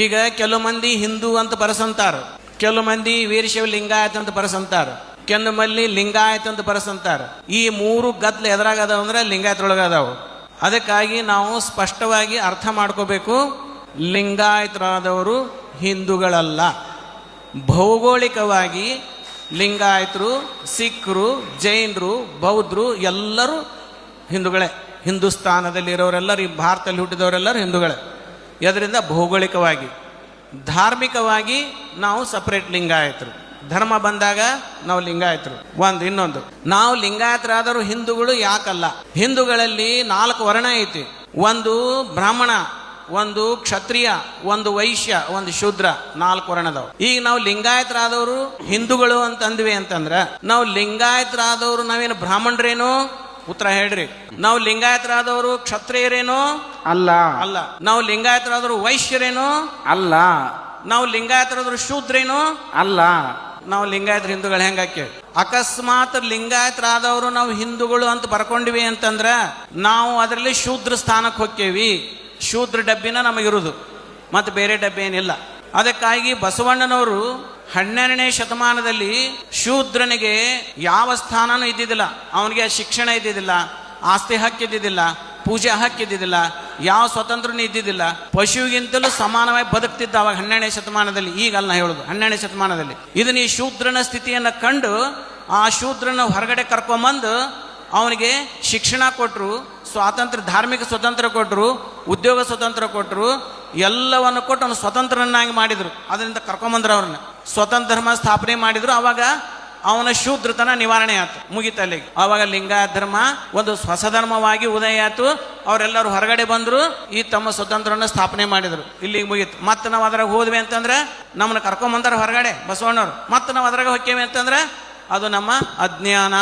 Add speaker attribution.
Speaker 1: ಈಗ ಕೆಲವು ಮಂದಿ ಹಿಂದೂ ಅಂತ ಬರಸಂತಾರ, ಕೆಲವು ಮಂದಿ ವೀರಶೈವ ಲಿಂಗಾಯತ ಅಂತ ಬರಸಂತಾರ, ಕೆಲವು ಮಂದಿ ಲಿಂಗಾಯತ ಅಂತ ಬರಸಂತಾರ. ಈ ಮೂರು ಗದ್ಲು ಎದುರಾಗ ಅದಾವ ಅಂದ್ರೆ ಲಿಂಗಾಯತರೊಳಗ ಅದಾವು. ಅದಕ್ಕಾಗಿ ನಾವು ಸ್ಪಷ್ಟವಾಗಿ ಅರ್ಥ ಮಾಡ್ಕೋಬೇಕು, ಲಿಂಗಾಯತರಾದವರು ಹಿಂದೂಗಳಲ್ಲ. ಭೌಗೋಳಿಕವಾಗಿ ಲಿಂಗಾಯತರು, ಸಿಖ್ರು, ಜೈನರು, ಬೌದ್ಧರು ಎಲ್ಲರೂ ಹಿಂದೂಗಳೇ. ಹಿಂದೂಸ್ತಾನದಲ್ಲಿ ಇರೋರೆಲ್ಲರೂ, ಈ ಭಾರತದಲ್ಲಿ ಹುಟ್ಟಿದವರೆಲ್ಲರೂ ಹಿಂದೂಗಳೇ. ಇದರಿಂದ ಭೌಗೋಳಿಕವಾಗಿ. ಧಾರ್ಮಿಕವಾಗಿ ನಾವು ಸಪ್ರೇಟ್ ಲಿಂಗಾಯತರು. ಧರ್ಮ ಬಂದಾಗ ನಾವು ಲಿಂಗಾಯತರು. ಇನ್ನೊಂದು, ನಾವು ಲಿಂಗಾಯತರಾದರೂ ಹಿಂದೂಗಳು ಯಾಕಲ್ಲ? ಹಿಂದೂಗಳಲ್ಲಿ 4 ವರ್ಣ ಐತಿ. ಒಂದು ಬ್ರಾಹ್ಮಣ, ಒಂದು ಕ್ಷತ್ರಿಯ, ಒಂದು ವೈಶ್ಯ, ಒಂದು ಶೂದ್ರ, 4 ವರ್ಣದವು. ಈಗ ನಾವು ಲಿಂಗಾಯತರಾದವರು ಹಿಂದೂಗಳು ಅಂತ ಅಂದ್ವಿ ಅಂತಂದ್ರ, ನಾವು ಲಿಂಗಾಯತರಾದವರು ನಾವೇನು ಬ್ರಾಹ್ಮಣರೇನು? ಉತ್ತರ ಹೇಳ್ರಿ. ನಾವು ಲಿಂಗಾಯತರಾದವರು ಕ್ಷತ್ರಿಯರೇನು?
Speaker 2: ಅಲ್ಲ.
Speaker 1: ಅಲ್ಲ. ನಾವು ಲಿಂಗಾಯತರಾದವರು ವೈಶ್ಯರೇನು?
Speaker 2: ಅಲ್ಲ.
Speaker 1: ನಾವು ಲಿಂಗಾಯತರಾದವರು ಶೂದ್ರೇನು?
Speaker 2: ಅಲ್ಲ.
Speaker 1: ನಾವು ಲಿಂಗಾಯತರ ಹಿಂದೂಗಳು ಹೆಂಗಾಕೆ? ಅಕಸ್ಮಾತ್ ಲಿಂಗಾಯತರಾದವರು ನಾವು ಹಿಂದೂಗಳು ಅಂತ ಬರ್ಕೊಂಡಿವಿ ಅಂತಂದ್ರ ನಾವು ಅದರಲ್ಲಿ ಶೂದ್ರ ಸ್ಥಾನಕ್ಕೆ ಹೋಕ್ಕೇವಿ. ಶೂದ್ರ ಡಬ್ಬಿನ ನಮಗಿರುವುದು, ಮತ್ತೆ ಬೇರೆ ಡಬ್ಬಿ ಏನಿಲ್ಲ. ಅದಕ್ಕಾಗಿ ಬಸವಣ್ಣನವರು 12ನೇ ಶತಮಾನದಲ್ಲಿ ಶೂದ್ರನಿಗೆ ಯಾವ ಸ್ಥಾನನೂ ಇದ್ದಿದ್ದಿಲ್ಲ. ಅವನಿಗೆ ಶಿಕ್ಷಣ ಇದ್ದಿದ್ದಿಲ್ಲ, ಆಸ್ತಿ ಹಕ್ಕಿದ್ದಿದ್ದಿಲ್ಲ, ಪೂಜೆ ಹಕ್ಕಿದ್ದಿದ್ದಿಲ್ಲ, ಯಾವ ಸ್ವತಂತ್ರನೂ ಇದ್ದಿದ್ದಿಲ್ಲ. ಪಶುವಿಗಿಂತಲೂ ಸಮಾನವಾಗಿ ಬದುಕ್ತಿದ್ದ ಅವಾಗ 12ನೇ ಶತಮಾನದಲ್ಲಿ. ಈಗಲ್ಲ ಹೇಳುದು, 12ನೇ ಶತಮಾನದಲ್ಲಿ. ಇದನ್ನ ಈ ಶೂದ್ರನ ಸ್ಥಿತಿಯನ್ನು ಕಂಡು ಆ ಶೂದ್ರನ ಹೊರಗಡೆ ಕರ್ಕೊಂಬಂದು ಅವನಿಗೆ ಶಿಕ್ಷಣ ಕೊಟ್ಟರು, ಸ್ವಾತಂತ್ರ್ಯ, ಧಾರ್ಮಿಕ ಸ್ವತಂತ್ರ ಕೊಟ್ಟರು, ಉದ್ಯೋಗ ಸ್ವತಂತ್ರ ಕೊಟ್ಟರು, ಎಲ್ಲವನ್ನು ಕೊಟ್ಟು ಅವನು ಸ್ವತಂತ್ರನಾಗಿ ಮಾಡಿದರು. ಅದರಿಂದ ಕರ್ಕೊಂಬಂದ್ರು, ಅವ್ರನ್ನ ಸ್ವತಂತ್ರ ಧರ್ಮ ಸ್ಥಾಪನೆ ಮಾಡಿದ್ರು. ಅವಾಗ ಅವನ ಶೂದ್ರತನ ನಿವಾರಣೆ ಆಯ್ತು, ಮುಗಿತಲ್ಲಿ. ಆವಾಗ ಲಿಂಗಾಯತ ಧರ್ಮ ಒಂದು ಹೊಸ ಧರ್ಮವಾಗಿ ಉದಯ ಆಯ್ತು. ಅವರೆಲ್ಲರೂ ಹೊರಗಡೆ ಬಂದರು, ಈ ತಮ್ಮ ಸ್ವತಂತ್ರವನ್ನು ಸ್ಥಾಪನೆ ಮಾಡಿದರು. ಇಲ್ಲಿಗೆ ಮುಗೀತು. ಮತ್ತೆ ನಾವು ಅದ್ರಾಗ ಹೋದ್ವಿ ಅಂತಂದ್ರೆ ನಮ್ಮನ್ನ ಕರ್ಕೊಂಬಂದಾರ ಹೊರಗಡೆ ಬಸವಣ್ಣವ್ರು. ಮತ್ತೆ ನಾವು ಅದ್ರಾಗ ಹೊಕ್ಕೇವಿ ಅಂತಂದ್ರೆ ಅದು ನಮ್ಮ ಅಜ್ಞಾನ.